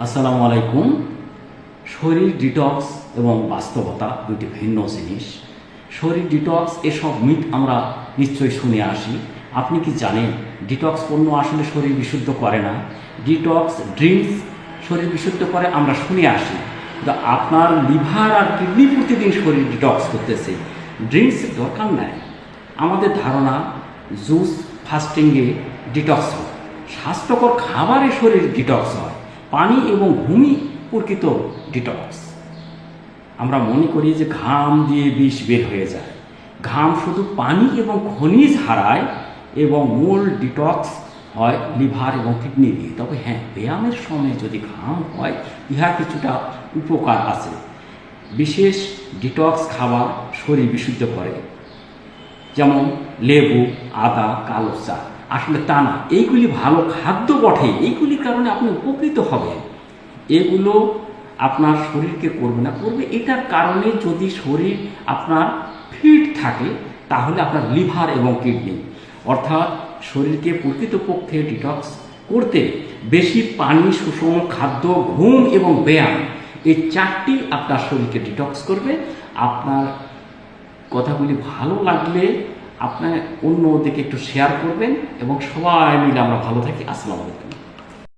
আসসালামু আলাইকুম। শরীর ডিটক্স এবং বাস্তবতা দুটি ভিন্ন জিনিস। শরীর ডিটক্স এসব মিথ আমরা নিশ্চয়ই শুনে আসি। আপনি কি জানেন ডিটক্স পণ্য আসলে শরীর বিশুদ্ধ করে না? ডিটক্স ড্রিঙ্কস শরীর বিশুদ্ধ করে আমরা শুনে আসি, কিন্তু আপনার লিভার আর কিডনি প্রতিদিন শরীর ডিটক্স করতেছে, ড্রিঙ্কসের দরকার নাই। আমাদের ধারণা জুস ফাস্টিংয়ে ডিটক্স হয়, স্বাস্থ্যকর খাবারে শরীর ডিটক্স হয়, পানি এবং ঘুমই প্রকৃত ডিটক্স। আমরা মনে করি যে ঘাম দিয়ে বিষ বের হয়ে যায়। ঘাম শুধু পানি এবং খনিজ হারায় এবং মূল ডিটক্স হয় লিভার এবং কিডনি দিয়ে। তবে হ্যাঁ, ব্যায়ামের সময় যদি ঘাম হয় ইহার কিছুটা উপকার আছে। বিশেষ ডিটক্স খাবার শরীর বিশুদ্ধ করে, যেমন লেবু, আদা, কালো চা। আসলে তা না, এইগুলি ভালো খাদ্য বটে, এইগুলির কারণে আপনি উপকৃত হবেন। এগুলো আপনার শরীরকে করবে না, করবে এটার কারণে যদি শরীর আপনার ফিট থাকে তাহলে আপনার লিভার এবং কিডনি, অর্থাৎ শরীরকে প্রকৃতপক্ষে ডিটক্স করতে বেশি পানি, সুষম খাদ্য, ঘুম এবং ব্যায়াম, এই চারটি আপনার শরীরকে ডিটক্স করবে। আপনার কথাগুলি ভালো লাগলে আপনার অন্যদিকে একটু শেয়ার করবেন এবং সবাই মিলে আমরা ভালো থাকি। আসসালামু আলাইকুম।